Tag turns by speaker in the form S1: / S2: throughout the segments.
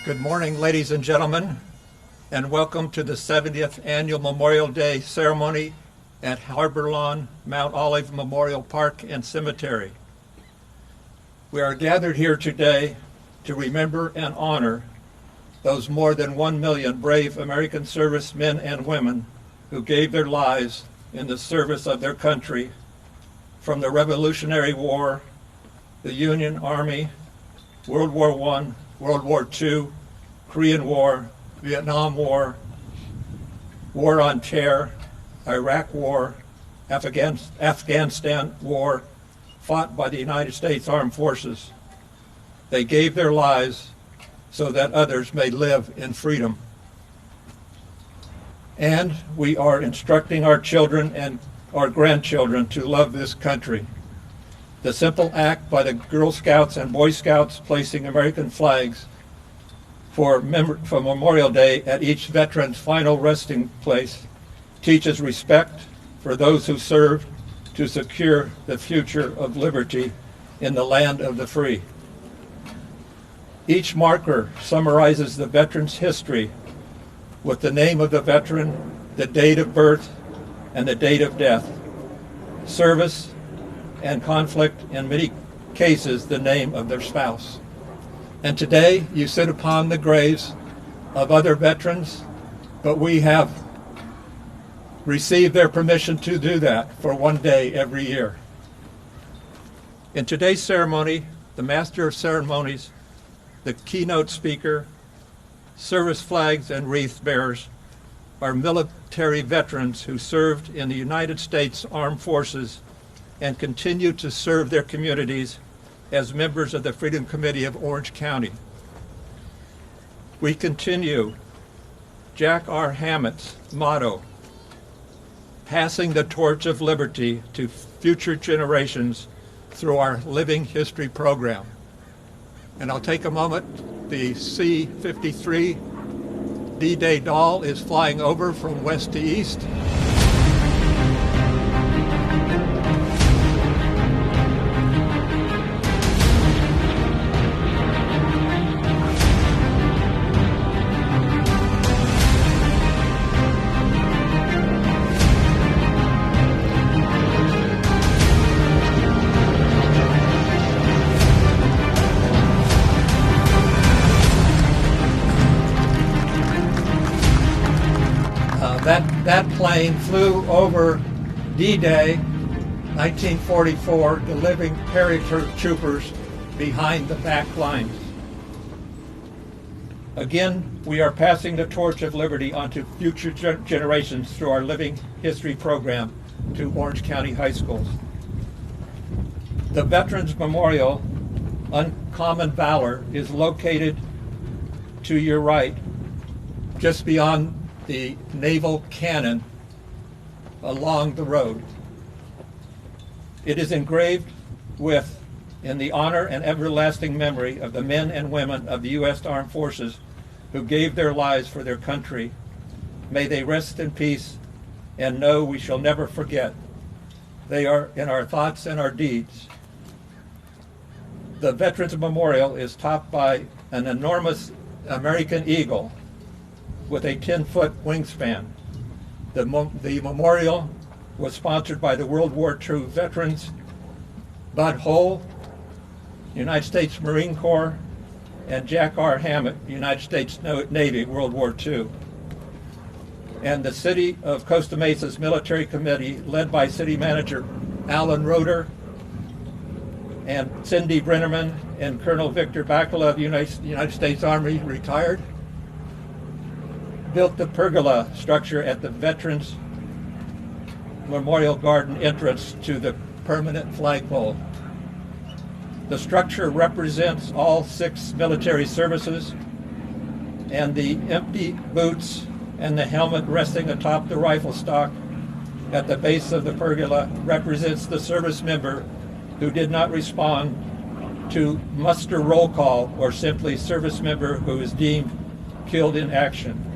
S1: Good morning, ladies and gentlemen, and welcome to the 70th Annual Memorial Day Ceremony at Harbor Lawn Mount Olive Memorial Park and Cemetery. We are gathered here today to remember and honor those more than 1 million brave American servicemen and women who gave their lives in the service of their country from the Revolutionary War, the Union Army, World War I, World War II, Korean War, Vietnam War, War on Terror, Iraq War, Afghanistan War, fought by the United States Armed Forces. They gave their lives so that others may live in freedom. And we are instructing our children and our grandchildren to love this country. The simple act by the Girl Scouts and Boy Scouts placing American flags for Memorial Day at each veteran's final resting place teaches respect for those who served to secure the future of liberty in the land of the free. Each marker summarizes the veteran's history with the name of the veteran, the date of birth, and the date of death, service, and conflict, in many cases, the name of their spouse. And today, you sit upon the graves of other veterans, but we have received their permission to do that for one day every year. In today's ceremony, the Master of Ceremonies, the keynote speaker, service flags and wreath bearers are military veterans who served in the United States Armed Forces and continue to serve their communities as members of the Freedom Committee of Orange County. We continue Jack R. Hammett's motto, passing the torch of liberty to future generations through our Living History program. And I'll take a moment. The C-53 D-Day doll is flying over from west to east. That plane flew over D-Day, 1944, delivering paratroopers behind the back lines. Again, we are passing the torch of liberty onto future generations through our Living History program to Orange County high schools. The Veterans Memorial, Uncommon Valor, is located to your right, just beyond the naval cannon along the road. It is engraved with, in the honor and everlasting memory of the men and women of the U.S. Armed Forces who gave their lives for their country. May they rest in peace and know we shall never forget. They are in our thoughts and our deeds. The Veterans Memorial is topped by an enormous American eagle with a 10-foot wingspan. The memorial was sponsored by the World War II veterans, Bud Hull, United States Marine Corps, and Jack R. Hammett, United States Navy, World War II. And the City of Costa Mesa's Military Committee, led by City Manager Alan Roeder and Cindy Brennerman and Colonel Victor Bacala of the United States Army, retired, built the pergola structure at the Veterans Memorial Garden entrance to the permanent flagpole. The structure represents all 6 military services, and the empty boots and the helmet resting atop the rifle stock at the base of the pergola represents the service member who did not respond to muster roll call, or simply service member who is deemed killed in action.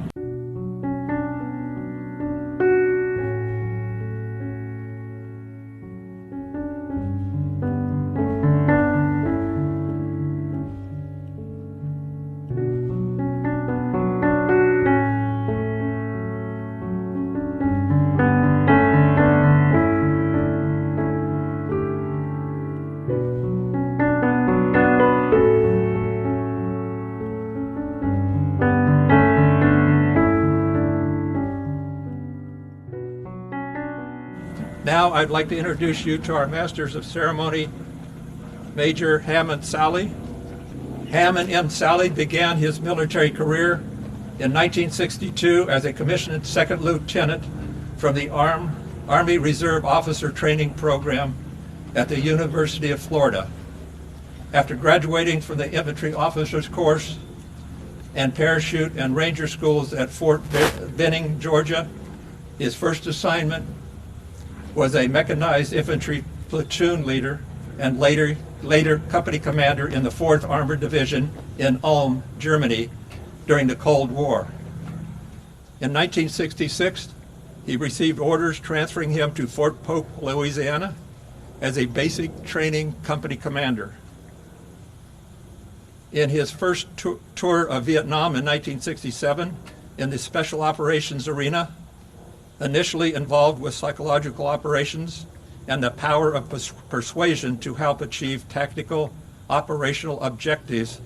S1: now I'd like to introduce you to our Masters of Ceremony, Major Hammond Sally. Hammond M. Sally began his military career in 1962 as a commissioned second lieutenant from the Army Reserve Officer Training Program at the University of Florida. After graduating from the Infantry Officers Course and Parachute and Ranger Schools at Fort Benning, Georgia, his first assignment was a mechanized infantry platoon leader and later company commander in the 4th Armored Division in Ulm, Germany during the Cold War. In 1966, he received orders transferring him to Fort Polk, Louisiana as a basic training company commander. In his first tour of Vietnam in 1967, in the Special Operations arena, initially involved with psychological operations and the power of persuasion to help achieve tactical operational objectives.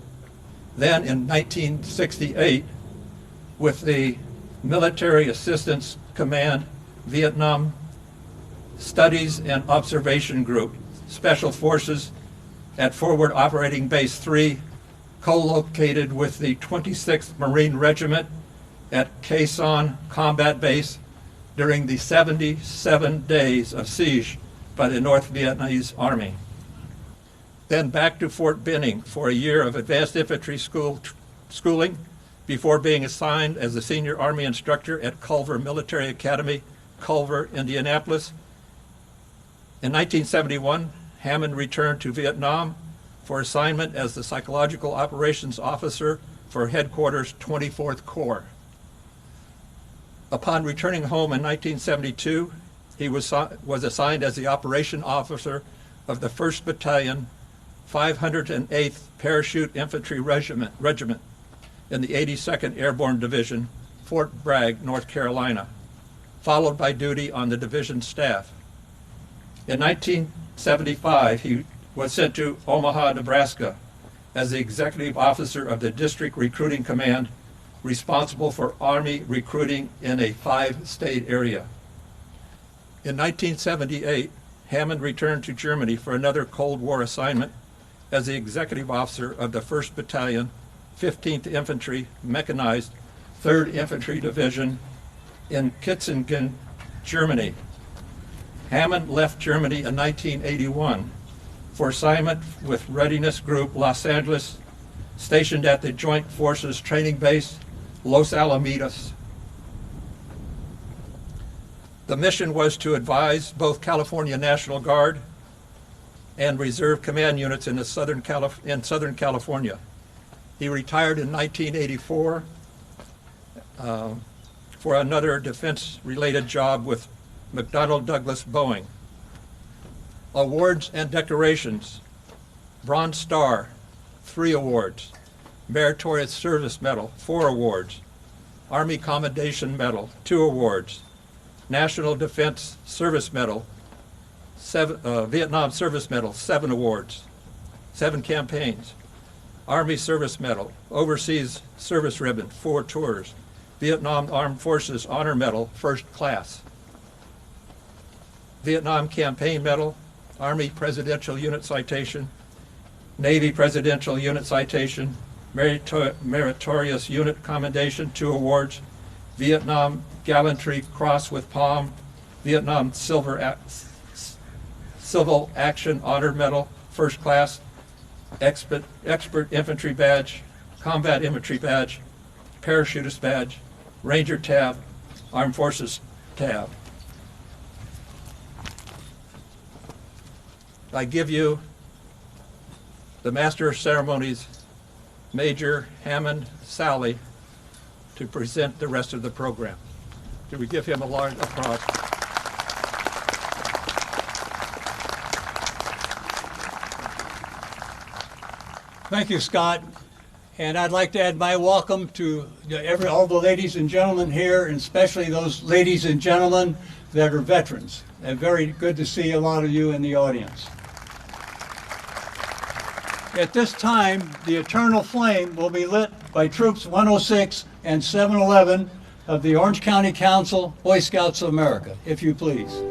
S1: Then in 1968, with the Military Assistance Command Vietnam Studies and Observation Group, Special Forces at Forward Operating Base 3, co-located with the 26th Marine Regiment at Khe Son Combat Base during the 77 days of siege by the North Vietnamese Army. Then back to Fort Benning for a year of advanced infantry schooling before being assigned as a senior Army instructor at Culver Military Academy, Culver, Indianapolis. In 1971, Hammond returned to Vietnam for assignment as the Psychological Operations Officer for Headquarters 24th Corps. Upon returning home in 1972, he was assigned as the Operation Officer of the 1st Battalion, 508th Parachute Infantry Regiment in the 82nd Airborne Division, Fort Bragg, North Carolina, followed by duty on the division staff. In 1975, he was sent to Omaha, Nebraska as the Executive Officer of the District Recruiting Command, responsible for Army recruiting in a 5-state area. In 1978, Hammond returned to Germany for another Cold War assignment as the Executive Officer of the 1st Battalion, 15th Infantry Mechanized 3rd Infantry Division in Kitzingen, Germany. Hammond left Germany in 1981 for assignment with Readiness Group Los Angeles, stationed at the Joint Forces Training Base, Los Alamitos. The mission was to advise both California National Guard and Reserve Command units in Southern California. He retired in 1984 for another defense-related job with McDonnell Douglas Boeing. Awards and decorations: Bronze Star, 3 awards. Meritorious Service Medal, 4 awards. Army Commendation Medal, 2 awards. National Defense Service Medal, Vietnam Service Medal, 7 awards, 7 campaigns. Army Service Medal, Overseas Service Ribbon, 4 tours. Vietnam Armed Forces Honor Medal, 1st class. Vietnam Campaign Medal, Army Presidential Unit Citation, Navy Presidential Unit Citation, Meritorious Unit Commendation, 2 awards. Vietnam Gallantry Cross with Palm, Vietnam Civil Action Honor Medal, 1st class, Expert Infantry Badge, Combat Infantry Badge, Parachutist Badge, Ranger Tab, Armed Forces Tab. I give you the Master of Ceremonies, Major Hammond Sally, to present the rest of the program. Do we give him a large applause?
S2: Thank you, Scott. And I'd like to add my welcome to all the ladies and gentlemen here, and especially those ladies and gentlemen that are veterans. And very good to see a lot of you in the audience. At this time, the eternal flame will be lit by Troops 106 and 711 of the Orange County Council, Boy Scouts of America, if you please.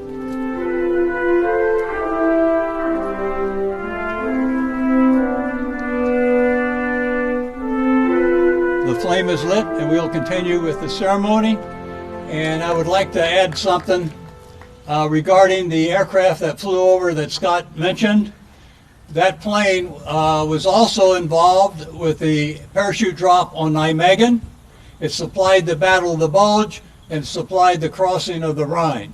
S2: flame is lit, and we'll continue with the ceremony. And I would like to add something regarding the aircraft that flew over that Scott mentioned. That plane was also involved with the parachute drop on Nijmegen. It supplied the Battle of the Bulge and supplied the crossing of the Rhine.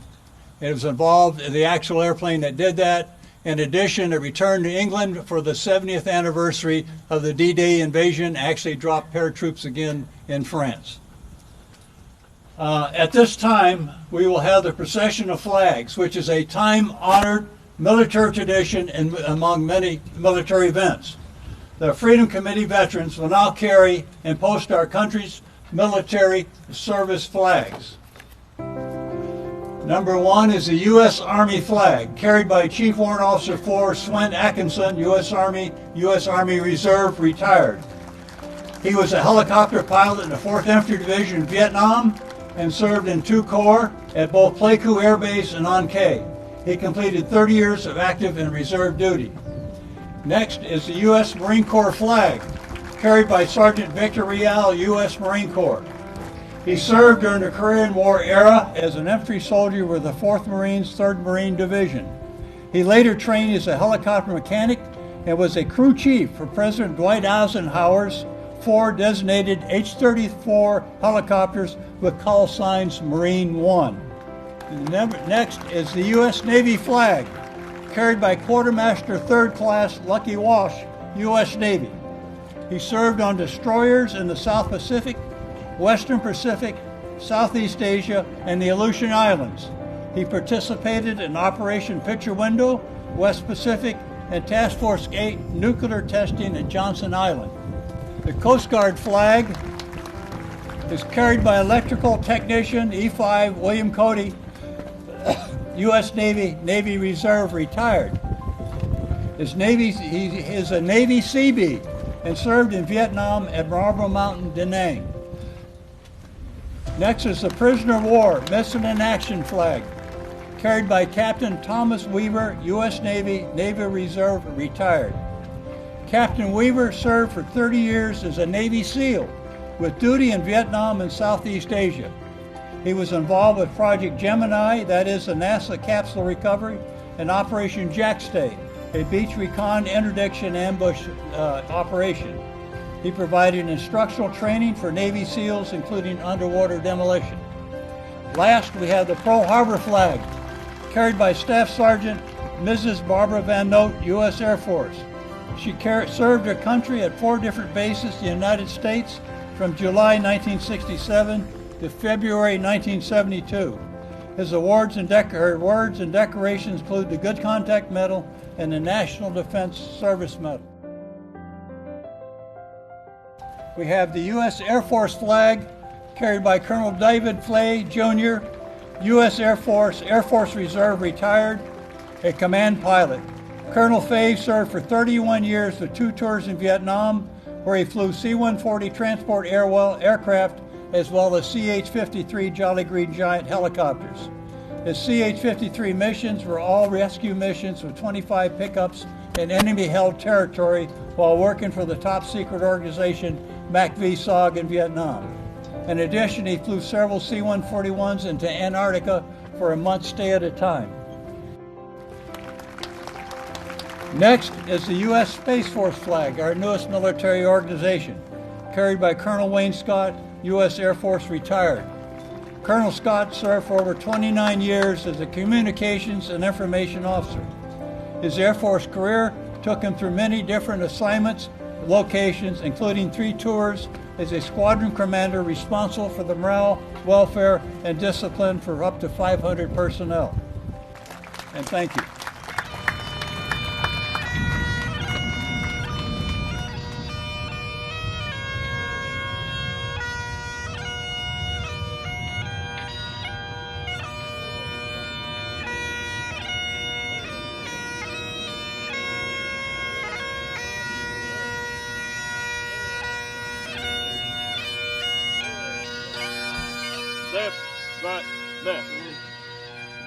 S2: It was involved in the actual airplane that did that. In addition, it returned to England for the 70th anniversary of the D-Day invasion, actually dropped paratroops again in France. At this time, we will have the procession of flags, which is a time-honored military tradition among many military events. The Freedom Committee veterans will now carry and post our country's military service flags. Number one is the U.S. Army flag, carried by Chief Warrant Officer 4 Swen Atkinson, U.S. Army Reserve, retired. He was a helicopter pilot in the 4th Infantry Division in Vietnam and served in 2 Corps at both Pleiku Air Base and An Khe. He completed 30 years of active and reserve duty. Next is the U.S. Marine Corps flag, carried by Sergeant Victor Real, U.S. Marine Corps. He served during the Korean War era as an infantry soldier with the 4th Marines, 3rd Marine Division. He later trained as a helicopter mechanic and was a crew chief for President Dwight Eisenhower's 4 designated H-34 helicopters with call signs Marine 1. Next is the U.S. Navy flag, carried by Quartermaster 3rd Class Lucky Walsh, U.S. Navy. He served on destroyers in the South Pacific, Western Pacific, Southeast Asia, and the Aleutian Islands. He participated in Operation Picture Window, West Pacific, and Task Force 8 nuclear testing at Johnson Island. The Coast Guard flag is carried by electrical technician E5 William Cody, U.S. Navy Reserve, retired. He is a Navy Seabee and served in Vietnam at Marble Mountain, Da Nang. Next is the Prisoner of War Missing in Action flag, carried by Captain Thomas Weaver, U.S. Navy Reserve, retired. Captain Weaver served for 30 years as a Navy SEAL with duty in Vietnam and Southeast Asia. He was involved with Project Gemini, that is the NASA capsule recovery, and Operation Jackstay, a beach recon interdiction ambush operation. He provided instructional training for Navy SEALs, including underwater demolition. Last, we have the Pearl Harbor flag, carried by Staff Sergeant Mrs. Barbara Van Note, U.S. Air Force. She served her country at 4 different bases in the United States from July 1967 to February 1972. His awards and decorations include the Good Contact Medal and the National Defense Service Medal. We have the U.S. Air Force flag, carried by Colonel David Flay, Jr., U.S. Air Force Reserve, retired, a command pilot. Colonel Fay served for 31 years with 2 tours in Vietnam, where he flew C-140 transport aircraft as well as CH-53 Jolly Green Giant helicopters. His CH-53 missions were all rescue missions with 25 pickups in enemy-held territory while working for the top-secret organization MACV-SOG in Vietnam. In addition, he flew several C-141s into Antarctica for a month stay at a time. Next is the U.S. Space Force flag, our newest military organization, carried by Colonel Wayne Scott, U.S. Air Force, retired. Colonel Scott served for over 29 years as a communications and information officer. His Air Force career took him through many different assignments, locations, including 3 tours as a squadron commander responsible for the morale, welfare, and discipline for up to 500 personnel. And thank you.
S3: Left, right, left.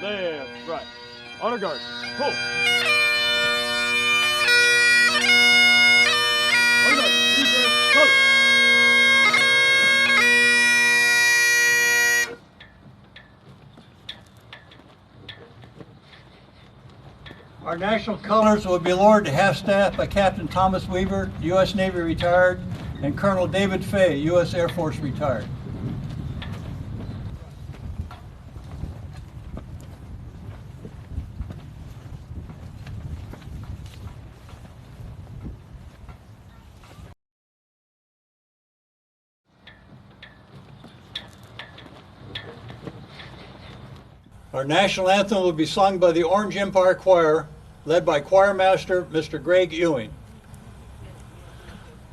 S3: Left, right. Honor guard. Pull. Honor guard. Color.
S2: Our national colors will be lowered to half-staff by Captain Thomas Weaver, U.S. Navy retired, and Colonel David Fay, U.S. Air Force retired. Our national anthem will be sung by the Orange Empire Choir, led by choir master Mr. Greg Ewing.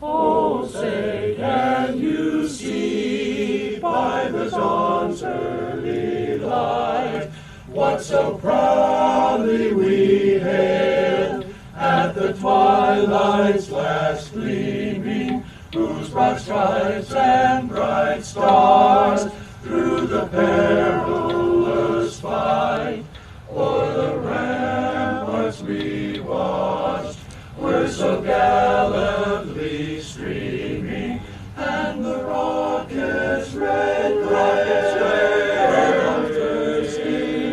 S4: Oh, say, can you see by the dawn's early light what so proudly we hailed at the twilight's last gleaming, whose broad stripes and bright stars through the perilous fight o'er the ramparts we watched were so gallantly streaming, and the rockets red in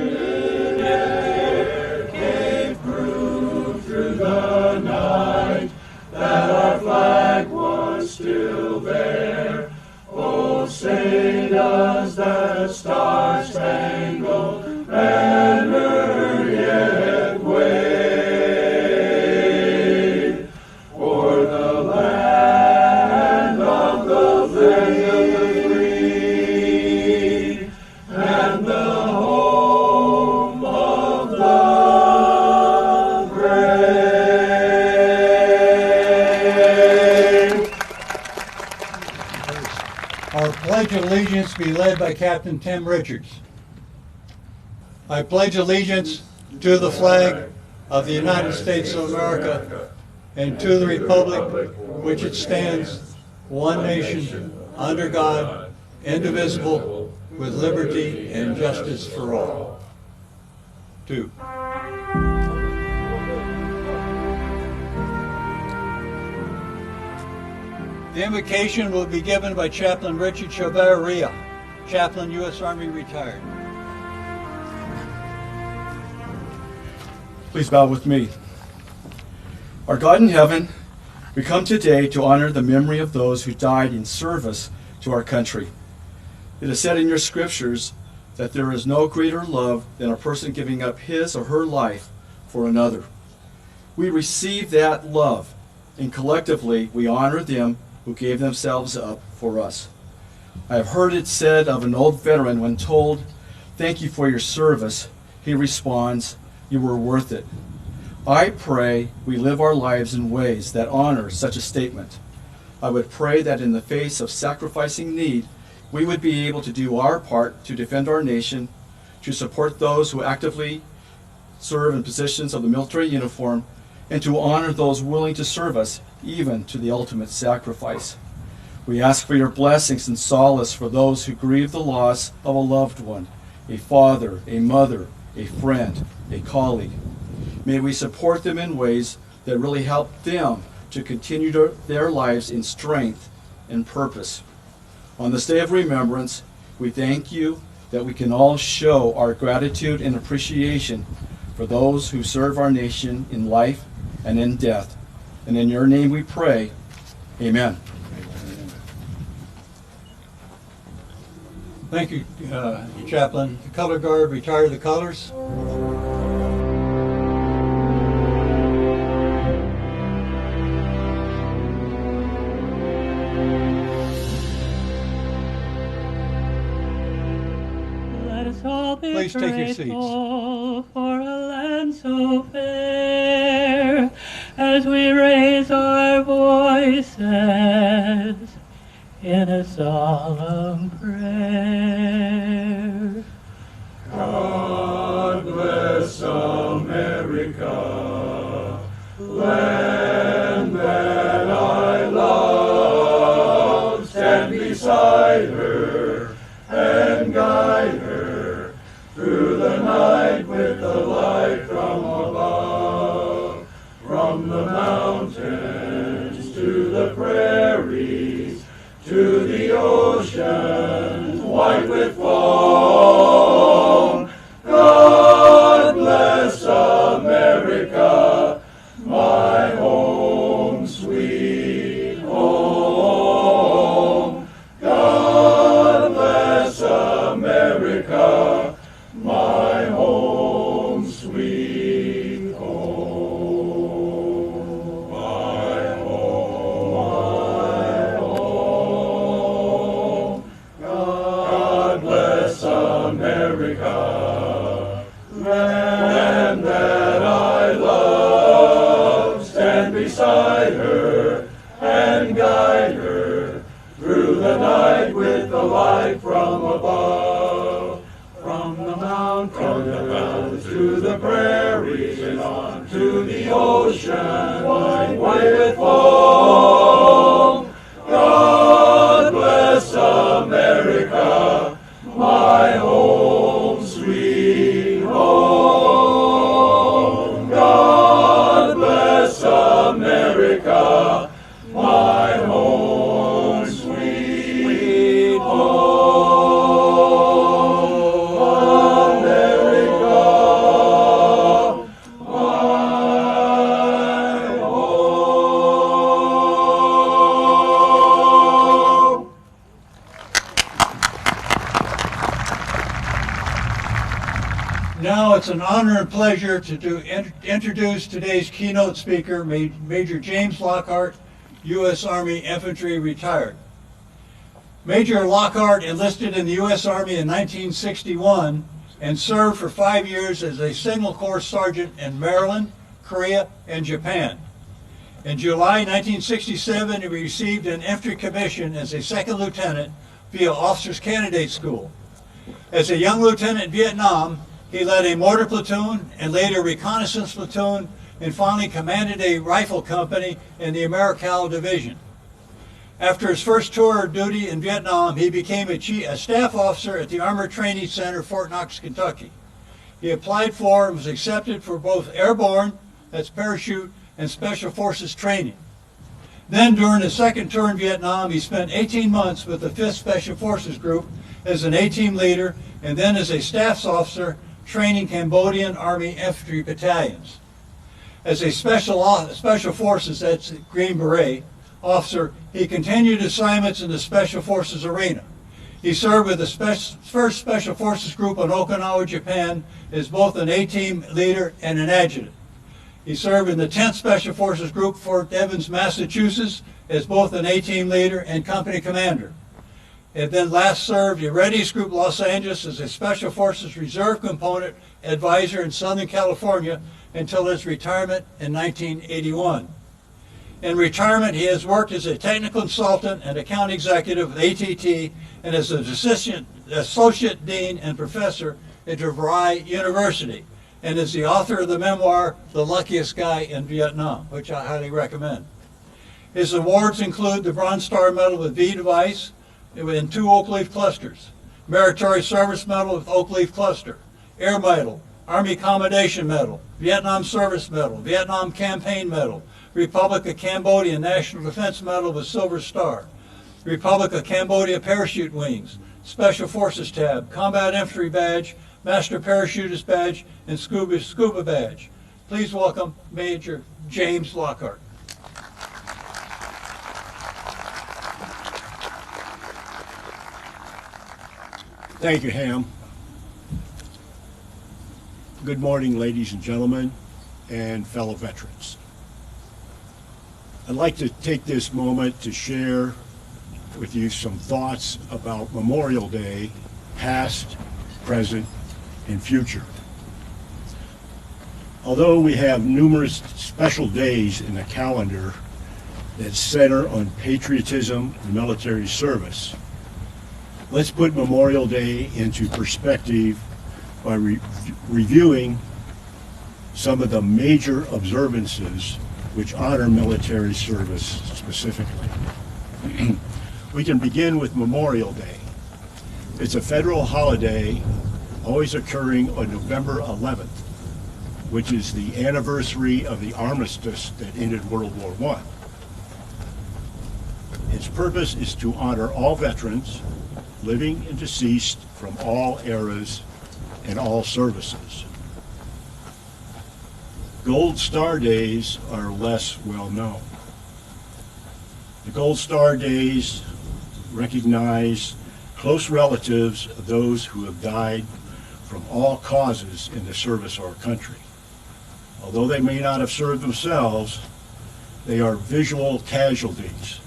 S4: the air gave proof through the night that our flag was still there. Oh, say does that star-spangled banner yet wave o'er the land of the free and the home of the brave?
S2: Our Pledge of Allegiance be led by Captain Tim Richards. I pledge allegiance to the flag of the United States of America and to the republic which it stands, one nation, under God, indivisible, with liberty and justice for all. 2. The invocation will be given by Chaplain Richard Chavarria, Chaplain, U.S. Army retired.
S5: Please bow with me. Our God in heaven, we come today to honor the memory of those who died in service to our country. It is said in your scriptures that there is no greater love than a person giving up his or her life for another. We receive that love, and collectively we honor them who gave themselves up for us. I have heard it said of an old veteran when told, "Thank you for your service," he responds, "You were worth it." I pray we live our lives in ways that honor such a statement. I would pray that in the face of sacrificing need, we would be able to do our part to defend our nation, to support those who actively serve in positions of the military uniform, and to honor those willing to serve us, even to the ultimate sacrifice. We ask for your blessings and solace for those who grieve the loss of a loved one, a father, a mother, a friend, a colleague. May we support them in ways that really help them to continue their lives in strength and purpose. On this day of remembrance, we thank you that we can all show our gratitude and appreciation for those who serve our nation in life and in death. And in your name we pray, amen.
S2: Thank you, Chaplain. The color guard, retire the colors.
S6: Let us all be
S2: Please take your seats.
S6: grateful for a land so fair as we raise our voices in a solemn prayer.
S4: God bless America, land that I love. Stand beside her and guide her through the night with the light from above. From the mountains to the prairies, to the ocean white with foam. God bless America. beside her and guide her through the night with the light from above. From the mountains to the prairies and on to the ocean, white with foam. God bless America, my home, sweet home. God bless America, my home, sweet home. America, my home.
S2: Now it's an honor and pleasure to introduce today's keynote speaker, Major James Lockhart, U.S. Army Infantry, retired. Major Lockhart enlisted in the U.S. Army in 1961 and served for 5 years as a Signal Corps Sergeant in Maryland, Korea, and Japan. In July 1967, he received an infantry commission as a second lieutenant via Officers Candidate School. As a young lieutenant in Vietnam, he led a mortar platoon and later a reconnaissance platoon, and finally commanded a rifle company in the Americal Division. After his first tour of duty in Vietnam, he became a staff officer at the Armored Training Center, Fort Knox, Kentucky. He applied for and was accepted for both airborne, that's parachute, and special forces training. Then during his second tour in Vietnam, he spent 18 months with the 5th Special Forces Group as an A-team leader, and then as a staff officer training Cambodian Army infantry battalions. As a special forces, that's Green Beret, officer, he continued assignments in the Special Forces arena. He served with the 1st Special Forces Group in Okinawa, Japan, as both an A-team leader and an adjutant. He served in the 10th Special Forces Group, Fort Evans, Massachusetts, as both an A-team leader and company commander. And then last served in Readiness Group Los Angeles as a Special Forces Reserve Component Advisor in Southern California until his retirement in 1981. In retirement, he has worked as a technical consultant and account executive with ATT and as an associate dean and professor at DeVry University, and is the author of the memoir, The Luckiest Guy in Vietnam, which I highly recommend. His awards include the Bronze Star Medal with V device in 2 Oak Leaf clusters, Meritorious Service Medal with Oak Leaf Cluster, Air Medal, Army Commendation Medal, Vietnam Service Medal, Vietnam Campaign Medal, Republic of Cambodia National Defense Medal with Silver Star, Republic of Cambodia Parachute Wings, Special Forces Tab, Combat Infantry Badge, Master Parachutist Badge, and Scuba Badge. Please welcome Major James Lockhart.
S7: Thank you, Ham. Good morning, ladies and gentlemen, and fellow veterans. I'd like to take this moment to share with you some thoughts about Memorial Day, past, present, and future. Although we have numerous special days in the calendar that center on patriotism and military service, let's put Memorial Day into perspective by reviewing some of the major observances which honor military service specifically. We can begin with Memorial Day. It's a federal holiday always occurring on November 11th, which is the anniversary of the armistice that ended World War I. Its purpose is to honor all veterans, living and deceased, from all eras and all services. Gold Star Days are less well known. The Gold Star Days recognize close relatives of those who have died from all causes in the service of our country. Although they may not have served themselves, they are visual casualties,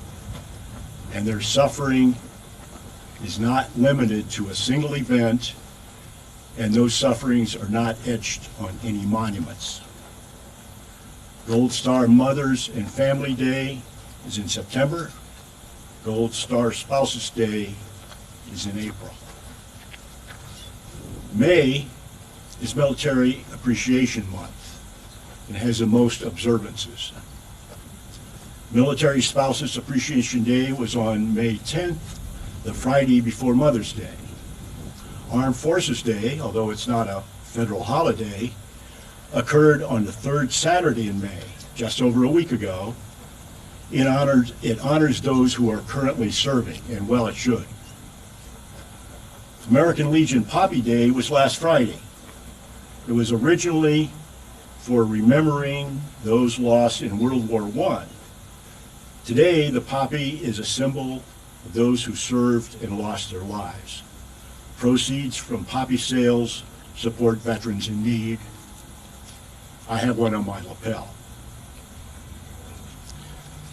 S7: and their suffering is not limited to a single event, and those sufferings are not etched on any monuments. Gold Star Mothers and Family Day is in September. Gold Star Spouses Day is in April. May is Military Appreciation Month and has the most observances. Military Spouses Appreciation Day was on May 10th, the Friday before Mother's Day. Armed Forces Day, although it's not a federal holiday, occurred on the third Saturday in May, just over a week ago. It honors those who are currently serving, and well, it should. American Legion Poppy Day was last Friday. It was originally for remembering those lost in World War I. Today, the poppy is a symbol of those who served and lost their lives. Proceeds from poppy sales support veterans in need. I have one on my lapel.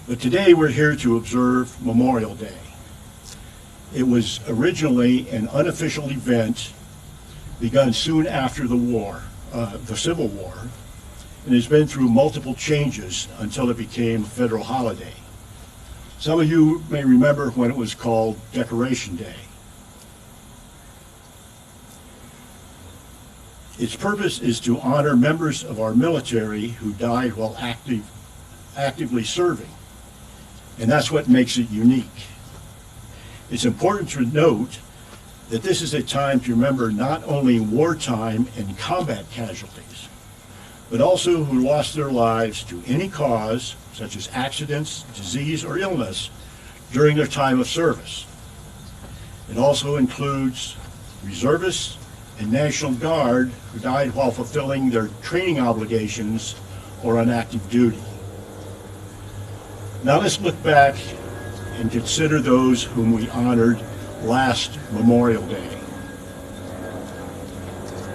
S7: But today we're here to observe Memorial Day. It was originally an unofficial event begun soon after the war, the Civil War, and has been through multiple changes until it became a federal holiday. Some of you may remember when it was called Decoration Day. Its purpose is to honor members of our military who died while actively serving, and that's what makes it unique. It's important to note that this is a time to remember not only wartime and combat casualties, but also who lost their lives to any cause, such as accidents, disease, or illness, during their time of service. It also includes reservists and National Guard who died while fulfilling their training obligations or on active duty. Now let's look back and consider those whom we honored last Memorial Day.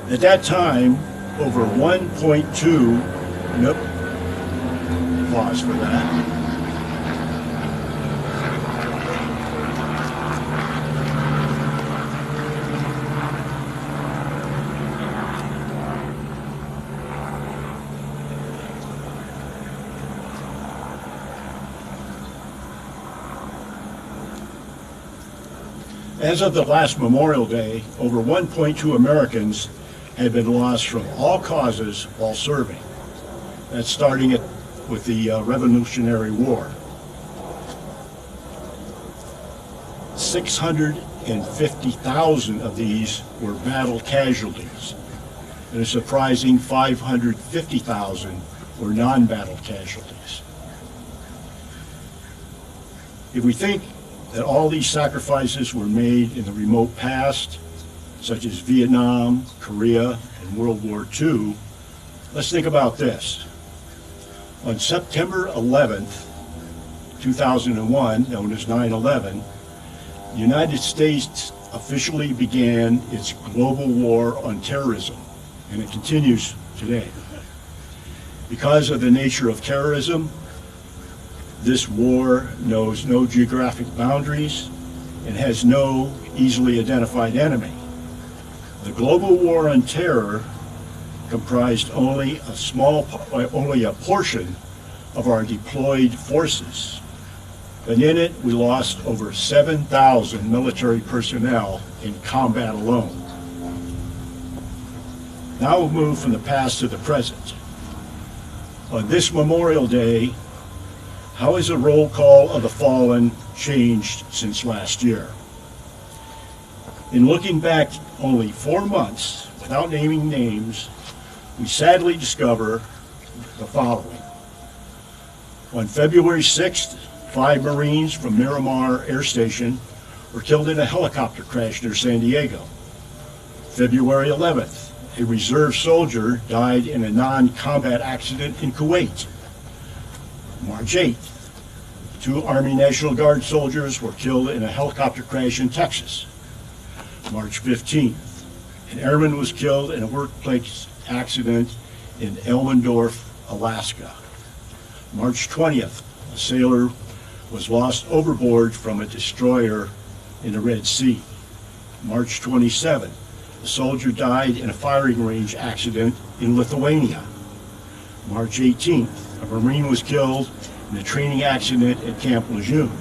S7: At that time, over 1.2, pause for that. As of the last Memorial Day, over 1.2 Americans had been lost from all causes while serving. That's starting with the Revolutionary War. 650,000 of these were battle casualties, and a surprising 550,000 were non-battle casualties. If we think that all these sacrifices were made in the remote past, such as Vietnam, Korea, and World War II, let's think about this. On September 11th, 2001, known as 9/11, the United States officially began its global war on terrorism, and it continues today. Because of the nature of terrorism, this war knows no geographic boundaries and has no easily identified enemy. The global war on terror comprised only a portion of our deployed forces. And in it, we lost over 7,000 military personnel in combat alone. Now we'll move from the past to the present. On this Memorial Day, how has the roll call of the fallen changed since last year? In looking back only 4 months, without naming names, we sadly discover the following. On February 6th, 5 Marines from Miramar Air Station were killed in a helicopter crash near San Diego. February 11th, a reserve soldier died in a non-combat accident in Kuwait. March 8th, 2 Army National Guard soldiers were killed in a helicopter crash in Texas. March 15th, an airman was killed in a workplace accident in Elmendorf, Alaska. March 20th, a sailor was lost overboard from a destroyer in the Red Sea. March 27th, a soldier died in a firing range accident in Lithuania. March 18th, a Marine was killed in a training accident at Camp Lejeune.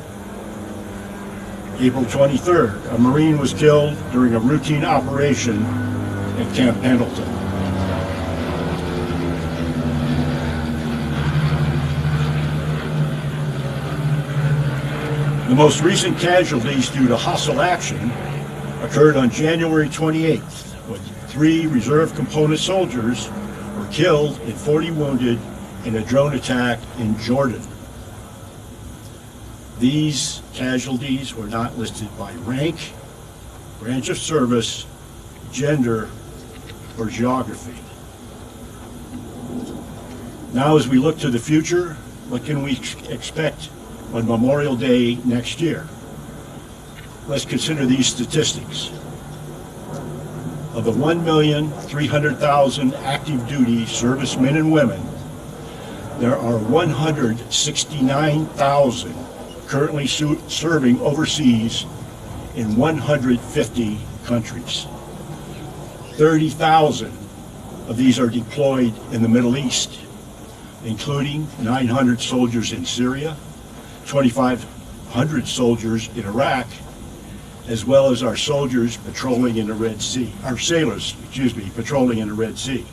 S7: April 23rd, a Marine was killed during a routine operation at Camp Pendleton. The most recent casualties due to hostile action occurred on January 28th, when 3 reserve component soldiers were killed and 40 wounded in a drone attack in Jordan. These casualties were not listed by rank, branch of service, gender, or geography. Now, as we look to the future, what can we expect on Memorial Day next year? Let's consider these statistics. Of the 1,300,000 active duty servicemen and women, there are 169,000 currently serving overseas in 150 countries. 30,000 of these are deployed in the Middle East, including 900 soldiers in Syria, 2,500 soldiers in Iraq, as well as our soldiers patrolling in the Red Sea, our sailors, patrolling in the Red Sea.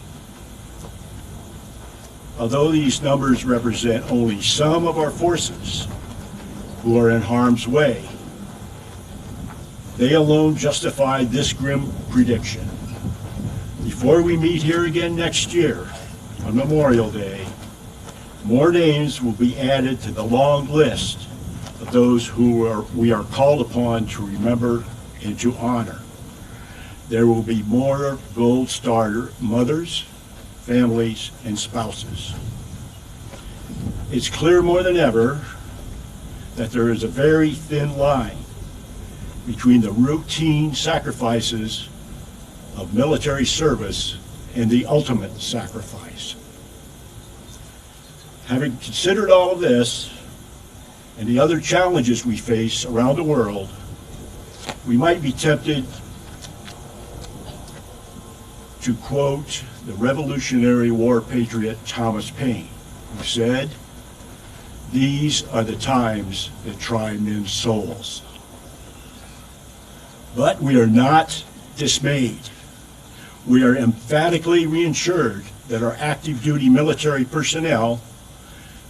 S7: Although these numbers represent only some of our forces who are in harm's way, they alone justify this grim prediction. Before we meet here again next year on Memorial Day, more names will be added to the long list of those we are called upon to remember and to honor. There will be more Gold Star mothers, families, and spouses. It's clear more than ever that there is a very thin line between the routine sacrifices of military service and the ultimate sacrifice. Having considered all of this and the other challenges we face around the world, we might be tempted to quote the Revolutionary War patriot Thomas Paine, who said, "These are the times that try men's souls." But we are not dismayed. We are emphatically reassured that our active duty military personnel,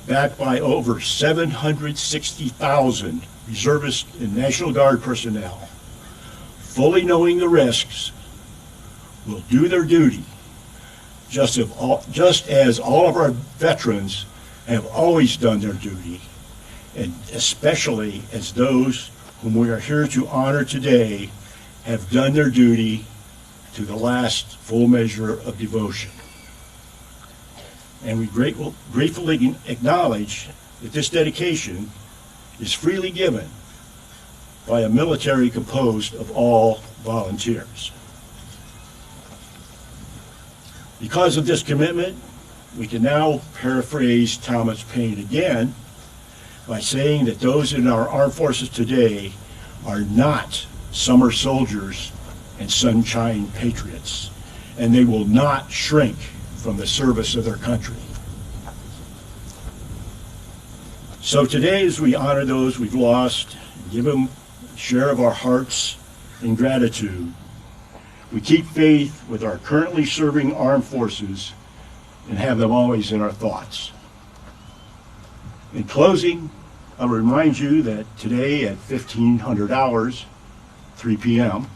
S7: backed by over 760,000 reservist and National Guard personnel, fully knowing the risks, will do their duty, just as all of our veterans have always done their duty, and especially as those whom we are here to honor today have done their duty to the last full measure of devotion. And we gratefully acknowledge that this dedication is freely given by a military composed of all volunteers. Because of this commitment, we can now paraphrase Thomas Paine again by saying that those in our armed forces today are not summer soldiers and sunshine patriots, and they will not shrink from the service of their country. So today, as we honor those we've lost, and give them a share of our hearts in gratitude, we keep faith with our currently serving armed forces and have them always in our thoughts. In closing, I'll remind you that today at 1500 hours, 3 p.m.,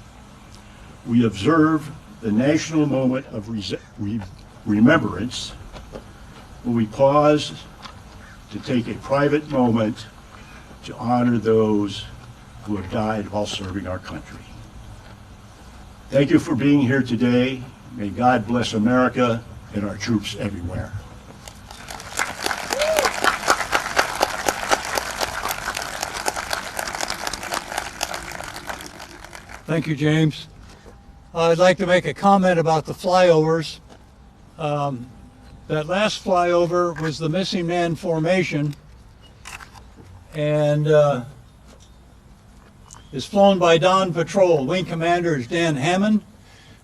S7: we observe the national moment of remembrance when we pause to take a private moment to honor those who have died while serving our country. Thank you for being here today. May God bless America and our troops everywhere.
S2: Thank you, James. I'd like to make a comment about the flyovers. That last flyover was the Missing Man Formation, and is flown by Don Patrol. Wing commander is Dan Hammond.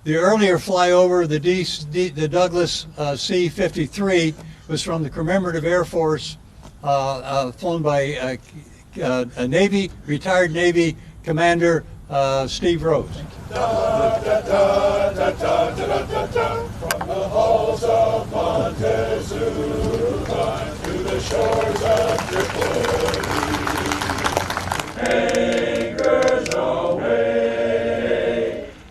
S2: The earlier flyover, the Douglas C-53, was from the Commemorative Air Force, flown by a retired Navy Commander Steve Rose.
S4: From the halls of Montezuma to the shores of Tripoli, anchors away.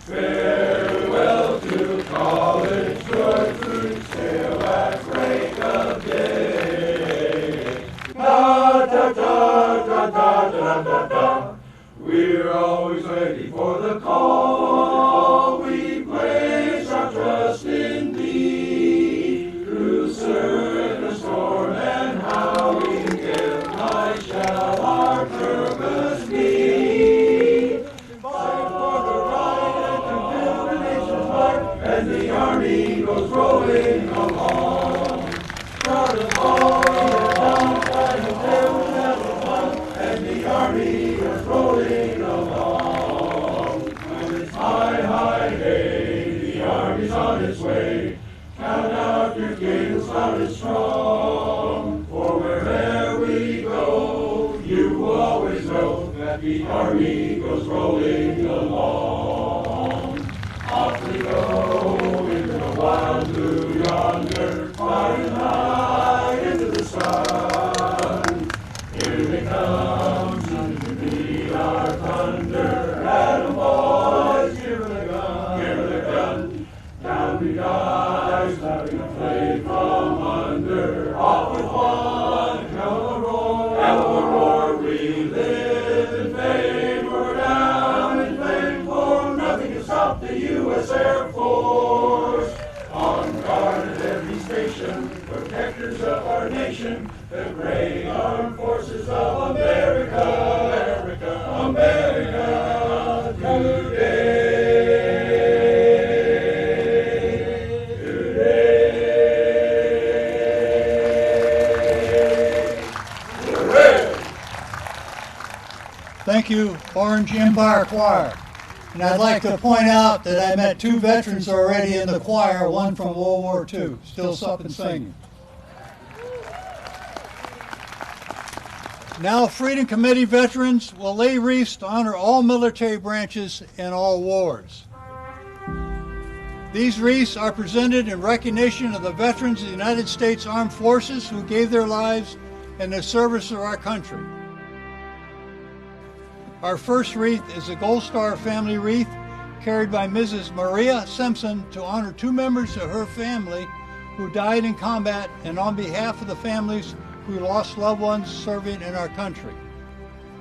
S4: Farewell to college, good fruit sail at break of day. Da da da da da da da da. We're always ready for the call. We place our trust in Thee. Through surf and storm and howling gale, high shall our purpose be. Fight for the right and to build the nation's heart, and the army goes rolling along. Proud of all we have done, fighting till we never won, and the army goes rolling along. When it's high, high, hey, the army's on its way. Count out your gains loud and strong. For wherever we go, you will always know that the army goes rolling along. Off we go into the wild blue yonder, flying high into the sun. Here they come, soon to be our thunder. Adam boys, give her the gun, give her the gun. Down we dive, starting a flame from under. Off with one, hell of a roar, hell of a roar. We live in fame, we're down in flame, for nothing can stop the U.S. Air Force. On guard at every station, protectors of our nation, the great armed forces of America, America, America, today.
S2: Thank you, Orange Empire Choir. And I'd like to point out that I met 2 veterans already in the choir, one from World War II, still up and singing. Now, Freedom Committee veterans will lay wreaths to honor all military branches in all wars. These wreaths are presented in recognition of the veterans of the United States Armed Forces who gave their lives in the service of our country. Our first wreath is a Gold Star family wreath carried by Mrs. Maria Simpson to honor 2 members of her family who died in combat and on behalf of the families who lost loved ones serving in our country.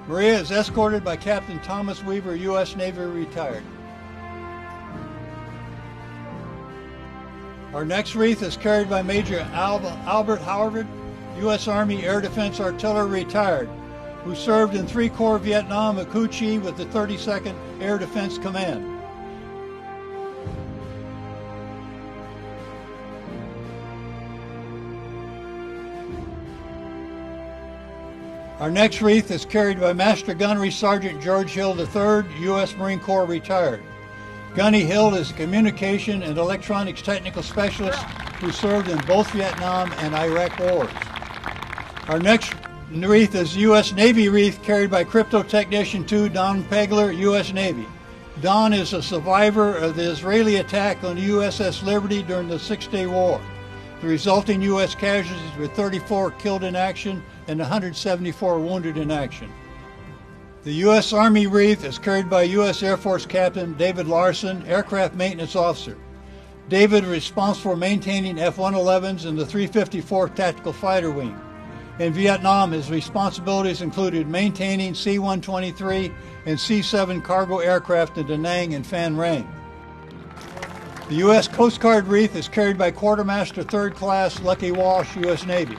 S2: Maria is escorted by Captain Thomas Weaver, U.S. Navy retired. Our next wreath is carried by Major Albert Howard, U.S. Army Air Defense Artillery retired, who served in 3 Corps Vietnam at Cu Chi with the 32nd Air Defense Command. Our next wreath is carried by Master Gunnery Sergeant George Hill III, U.S. Marine Corps retired. Gunny Hill is a communication and electronics technical specialist who served in both Vietnam and Iraq wars. Our next wreath is U.S. Navy wreath carried by Crypto Technician 2 Don Pegler, U.S. Navy. Don is a survivor of the Israeli attack on the USS Liberty during the Six-Day War. The resulting U.S. casualties were 34 killed in action and 174 wounded in action. The U.S. Army wreath is carried by U.S. Air Force Captain David Larson, Aircraft Maintenance Officer. David is responsible for maintaining F-111s and the 354th Tactical Fighter Wing. In Vietnam, his responsibilities included maintaining C-123 and C-7 cargo aircraft in Da Nang and Phan Rang. The U.S. Coast Guard wreath is carried by Quartermaster 3rd Class Lucky Walsh, U.S. Navy.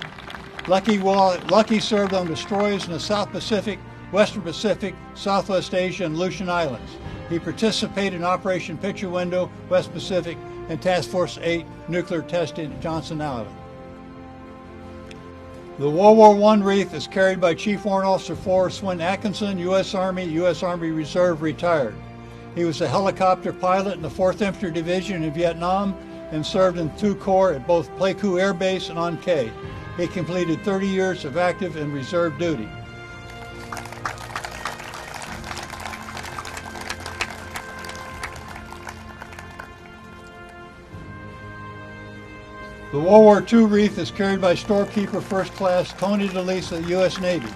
S2: Lucky served on destroyers in the South Pacific, Western Pacific, Southwest Asia, and Aleutian Islands. He participated in Operation Picture Window, West Pacific, and Task Force 8 nuclear testing at Johnson Island. The World War I wreath is carried by Chief Warrant Officer 4 Swin Atkinson, U.S. Army Reserve retired. He was a helicopter pilot in the 4th Infantry Division in Vietnam and served in 2 Corps at both Pleiku Air Base and on K. He completed 30 years of active and reserve duty. The World War II wreath is carried by Storekeeper First Class Tony DeLisa, U.S. Navy.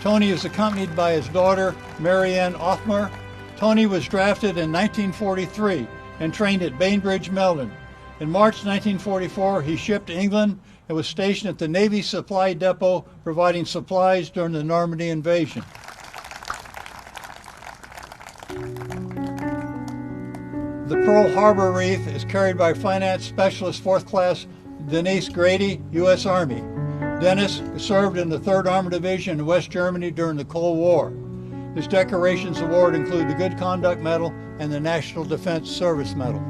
S2: Tony is accompanied by his daughter, Marianne Othmar. Tony was drafted in 1943 and trained at Bainbridge, Melbourne. In March 1944, he shipped to England and was stationed at the Navy Supply Depot, providing supplies during the Normandy invasion. The Pearl Harbor wreath is carried by Finance Specialist 4th Class Denise Grady, U.S. Army. Dennis served in the 3rd Armored Division in West Germany during the Cold War. His decorations award include the Good Conduct Medal and the National Defense Service Medal.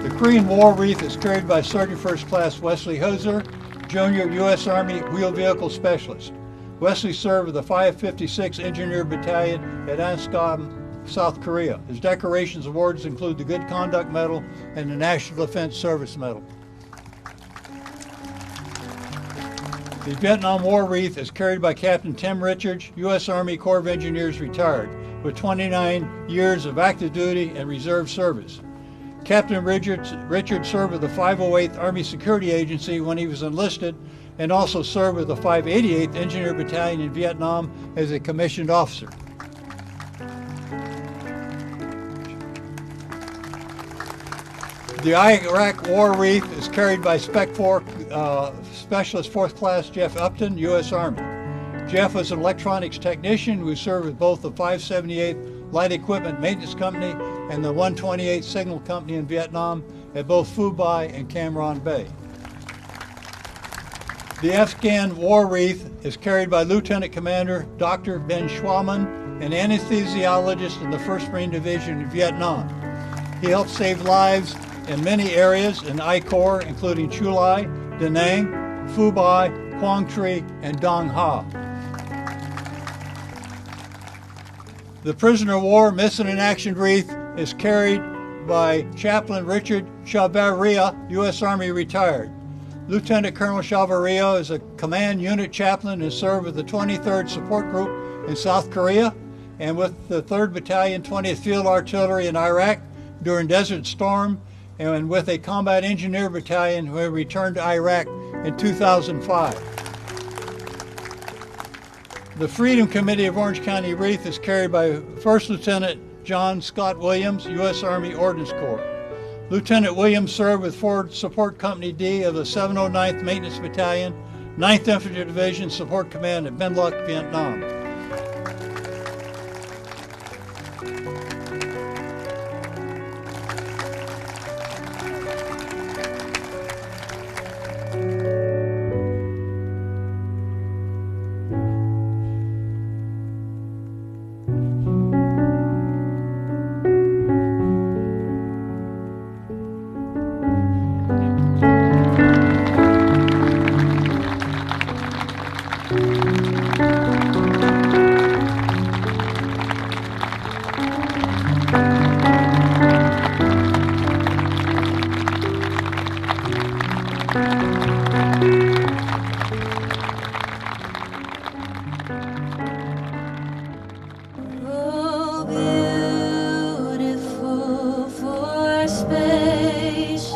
S2: The Korean War wreath is carried by Sergeant First Class Wesley Hoser, Junior U.S. Army Wheeled Vehicle Specialist. Wesley served with the 556 Engineer Battalion at Anscom, South Korea. His decorations awards include the Good Conduct Medal and the National Defense Service Medal. The Vietnam War wreath is carried by Captain Tim Richards, U.S. Army Corps of Engineers retired, with 29 years of active duty and reserve service. Captain Richards served with the 508th Army Security Agency when he was enlisted, and also served with the 588th Engineer Battalion in Vietnam as a commissioned officer. The Iraq War wreath is carried by Spec 4 Specialist 4th Class Jeff Upton, U.S. Army. Jeff was an electronics technician who served with both the 578th Light Equipment Maintenance Company and the 128th Signal Company in Vietnam at both Phu Bai and Cam Ranh Bay. The Afghan War wreath is carried by Lieutenant Commander Dr. Ben Schwaman, an anesthesiologist in the 1st Marine Division in Vietnam. He helped save lives in many areas in I Corps, including Chu Lai, Da Nang, Phu Bai, Quang Tri, and Dong Ha. The Prisoner of War Missing in Action wreath is carried by Chaplain Richard Chavarria, U.S. Army retired. Lieutenant Colonel Chavarria is a command unit chaplain and served with the 23rd Support Group in South Korea and with the 3rd Battalion, 20th Field Artillery in Iraq during Desert Storm, and with a Combat Engineer Battalion who returned to Iraq in 2005. The Freedom Committee of Orange County wreath is carried by 1st Lieutenant John Scott Williams, U.S. Army Ordnance Corps. Lieutenant Williams served with 4th Support Company D of the 709th Maintenance Battalion, 9th Infantry Division Support Command at Ben Loc, Vietnam.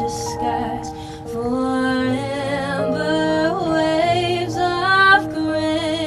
S8: Skies, for amber waves of grain.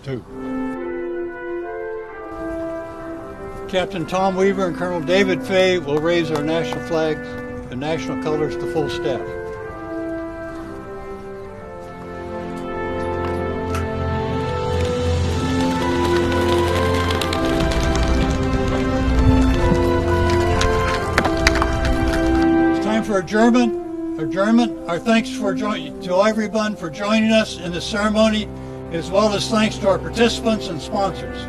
S2: too. Captain Tom Weaver and Colonel David Fay will raise our national flag and national colors to full staff. It's time for adjournment. Our thanks to everyone for joining us in the ceremony, as well as thanks to our participants and sponsors.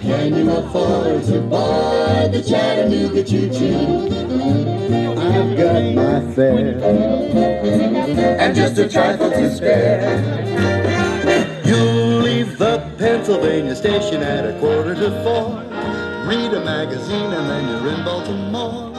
S4: Can you afford to buy the Chattanooga choo-choo? I've got my fare and just a trifle to spare. You'll leave the Pennsylvania station at 3:45. Read a magazine and then you're in Baltimore.